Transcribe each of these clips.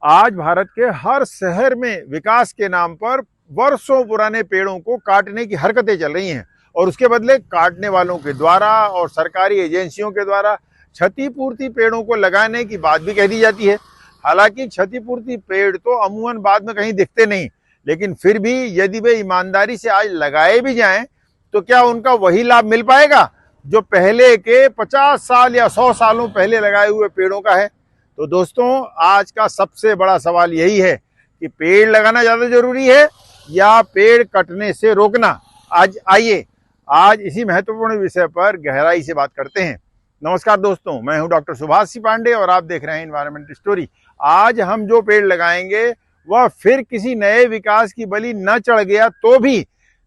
आज भारत के हर शहर में विकास के नाम पर वर्षों पुराने पेड़ों को काटने की हरकतें चल रही हैं और उसके बदले काटने वालों के द्वारा और सरकारी एजेंसियों के द्वारा क्षतिपूर्ति पेड़ों को लगाने की बात भी कह दी जाती है। हालांकि क्षतिपूर्ति पेड़ तो अमूमन बाद में कहीं दिखते नहीं, लेकिन फिर भी यदि वे ईमानदारी से आज लगाए भी जाएं तो क्या उनका वही लाभ मिल पाएगा जो पहले के 50 साल या 100 सालों पहले लगाए हुए पेड़ों का है? तो दोस्तों, आज का सबसे बड़ा सवाल यही है कि पेड़ लगाना ज्यादा जरूरी है या पेड़ कटने से रोकना। आज इसी महत्वपूर्ण विषय पर गहराई से बात करते हैं। नमस्कार दोस्तों, मैं हूं डॉक्टर सुभाष सी पांडे और आप देख रहे हैं एनवायरमेंट स्टोरी। आज हम जो पेड़ लगाएंगे वह फिर किसी नए विकास की बलि न चढ़ गया तो भी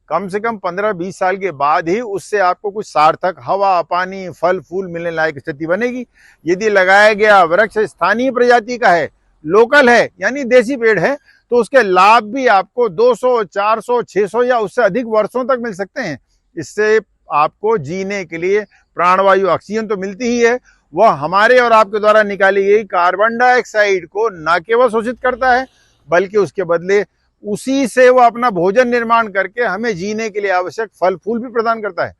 कम से कम 15-20 साल के बाद ही उससे आपको कुछ सार्थक हवा, पानी, फल फूल मिलने लायक स्थिति बनेगी। यदि लगाया गया वृक्ष स्थानीय प्रजाति का है, लोकल है, यानी देसी पेड़ है, तो उसके लाभ भी आपको 200, 400, 600 या उससे अधिक वर्षों तक मिल सकते हैं। इससे आपको जीने के लिए प्राणवायु ऑक्सीजन तो मिलती ही है, वह हमारे और आपके द्वारा निकाली गई कार्बन डाइऑक्साइड को न केवल शोषित करता है बल्कि उसके बदले उसी से वो अपना भोजन निर्माण करके हमें जीने के लिए आवश्यक फल फूल भी प्रदान करता है।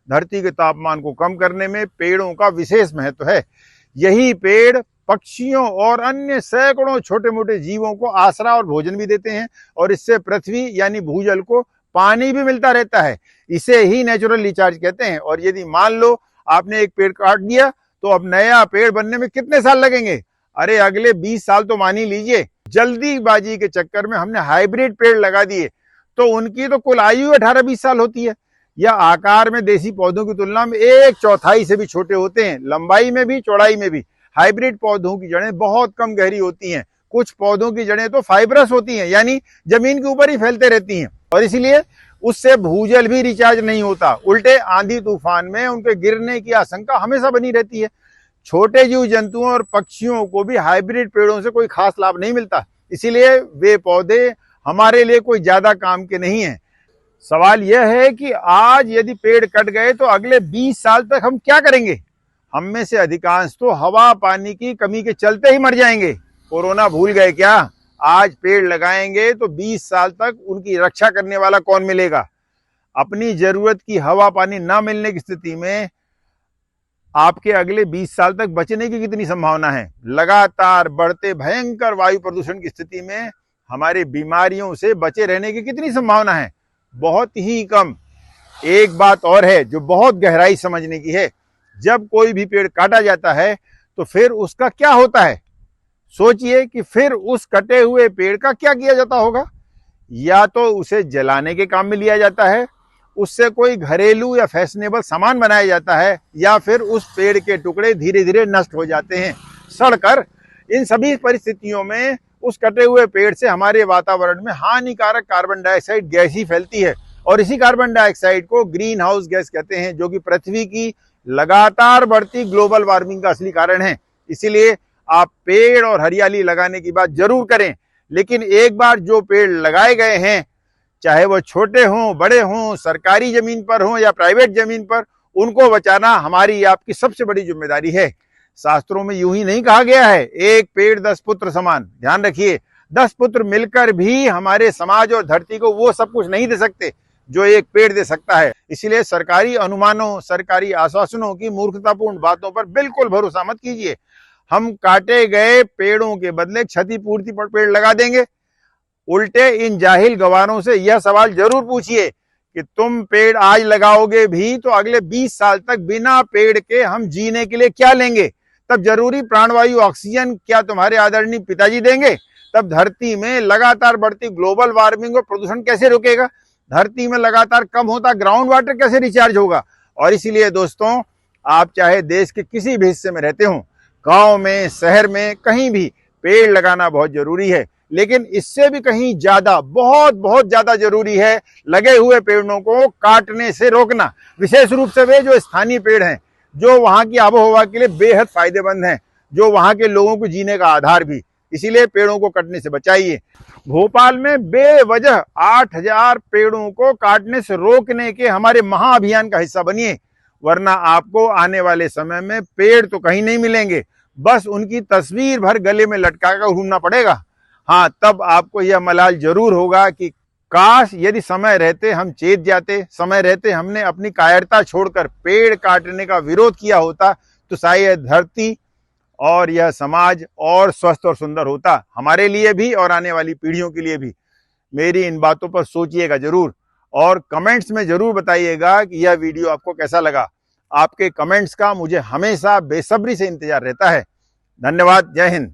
धरती के तापमान को कम करने में पेड़ों का विशेष महत्व है। यही पेड़ पक्षियों और अन्य सैकड़ों छोटे मोटे जीवों को आसरा और भोजन भी देते हैं और इससे पृथ्वी यानी भूजल को पानी भी मिलता रहता है। इसे ही नेचुरल रिचार्ज कहते हैं। और यदि मान लो आपने एक पेड़ काट दिया तो अब नया पेड़ बनने में कितने साल लगेंगे? अरे अगले 20 साल तो मान ही लीजिए। जल्दीबाजी के चक्कर में हमने हाइब्रिड पेड़ लगा दिए तो उनकी तो कुल आयु 18-20 साल होती है। यह आकार में देसी पौधों की तुलना में 1/4 से भी छोटे होते हैं, लंबाई में भी, चौड़ाई में भी। हाइब्रिड पौधों की जड़ें बहुत कम गहरी होती हैं। कुछ पौधों की जड़ें तो फाइब्रस होती हैं, यानी जमीन के ऊपर ही फैलते रहती हैं और इसलिए उससे भूजल भी रिचार्ज नहीं होता। उल्टे आंधी तूफान में उनके गिरने की आशंका हमेशा बनी रहती है। छोटे जीव जंतुओं और पक्षियों को भी हाइब्रिड पेड़ों से कोई खास लाभ नहीं मिलता, इसीलिए वे पौधे हमारे लिए कोई ज्यादा काम के नहीं हैं। सवाल यह है कि आज यदि पेड़ कट गए तो अगले 20 साल तक हम क्या करेंगे? हम में से अधिकांश तो हवा पानी की कमी के चलते ही मर जाएंगे। कोरोना भूल गए क्या? आज पेड़ लगाएंगे तो 20 साल तक उनकी रक्षा करने वाला कौन मिलेगा? अपनी जरूरत की हवा पानी न मिलने की स्थिति में आपके अगले 20 साल तक बचने की कितनी संभावना है? लगातार बढ़ते भयंकर वायु प्रदूषण की स्थिति में हमारे बीमारियों से बचे रहने की कितनी संभावना है? बहुत ही कम। एक बात और है जो बहुत गहराई समझने की है। जब कोई भी पेड़ काटा जाता है तो फिर उसका क्या होता है? सोचिए कि फिर उस कटे हुए पेड़ का क्या किया जाता होगा। या तो उसे जलाने के काम में लिया जाता है, उससे कोई घरेलू या फैशनेबल सामान बनाया जाता है, या फिर उस पेड़ के टुकड़े धीरे धीरे नष्ट हो जाते हैं सड़कर। इन सभी परिस्थितियों में उस कटे हुए पेड़ से हमारे वातावरण में हानिकारक कार्बन डाइऑक्साइड गैस ही फैलती है और इसी कार्बन डाइऑक्साइड को ग्रीन हाउस गैस कहते हैं, जो कि पृथ्वी की लगातार बढ़ती ग्लोबल वार्मिंग का असली कारण है। इसीलिए आप पेड़ और हरियाली लगाने की बात जरूर करें, लेकिन एक बार जो पेड़ लगाए गए हैं, चाहे वो छोटे हों, बड़े हों, सरकारी जमीन पर हों या प्राइवेट जमीन पर, उनको बचाना हमारी आपकी सबसे बड़ी जिम्मेदारी है। शास्त्रों में यूं ही नहीं कहा गया है, एक पेड़ 10 पुत्र समान। ध्यान रखिए, 10 पुत्र मिलकर भी हमारे समाज और धरती को वो सब कुछ नहीं दे सकते जो एक पेड़ दे सकता है। इसलिए सरकारी अनुमानों, सरकारी आश्वासनों की मूर्खतापूर्ण बातों पर बिल्कुल भरोसा मत कीजिए। हम काटे गए पेड़ों के बदले क्षतिपूर्ति पर पेड़ लगा देंगे। उल्टे इन जाहिल गवारों से यह सवाल जरूर पूछिए कि तुम पेड़ आज लगाओगे भी तो अगले 20 साल तक बिना पेड़ के हम जीने के लिए क्या लेंगे? तब जरूरी प्राणवायु ऑक्सीजन क्या तुम्हारे आदरणीय पिताजी देंगे? तब धरती में लगातार बढ़ती ग्लोबल वार्मिंग और प्रदूषण कैसे रुकेगा? धरती में लगातार कम होता ग्राउंड वाटर कैसे रिचार्ज होगा? और इसीलिए दोस्तों, आप चाहे देश के किसी भी हिस्से में रहते हो, गांव में, शहर में, कहीं भी पेड़ लगाना बहुत जरूरी है। लेकिन इससे भी कहीं ज्यादा, बहुत बहुत ज्यादा जरूरी है लगे हुए पेड़ों को काटने से रोकना। विशेष रूप से वे जो स्थानीय पेड़ हैं, जो वहां की आबोहवा के लिए बेहद फायदेमंद हैं, जो वहां के लोगों को जीने का आधार भी। इसीलिए पेड़ों को कटने से बचाइए। भोपाल में बेवजह 8000 पेड़ों को काटने से रोकने के हमारे महाअभियान का हिस्सा बनिए, वरना आपको आने वाले समय में पेड़ तो कहीं नहीं मिलेंगे, बस उनकी तस्वीर भर गले में लटका कर घूमना पड़ेगा। हाँ, तब आपको यह मलाल जरूर होगा कि काश यदि समय रहते हम चेत जाते, समय रहते हमने अपनी कायरता छोड़कर पेड़ काटने का विरोध किया होता, तो शायद धरती और यह समाज और स्वस्थ और सुंदर होता, हमारे लिए भी और आने वाली पीढ़ियों के लिए भी। मेरी इन बातों पर सोचिएगा जरूर और कमेंट्स में जरूर बताइएगा कि यह वीडियो आपको कैसा लगा। आपके कमेंट्स का मुझे हमेशा बेसब्री से इंतजार रहता है। धन्यवाद। जय हिंद।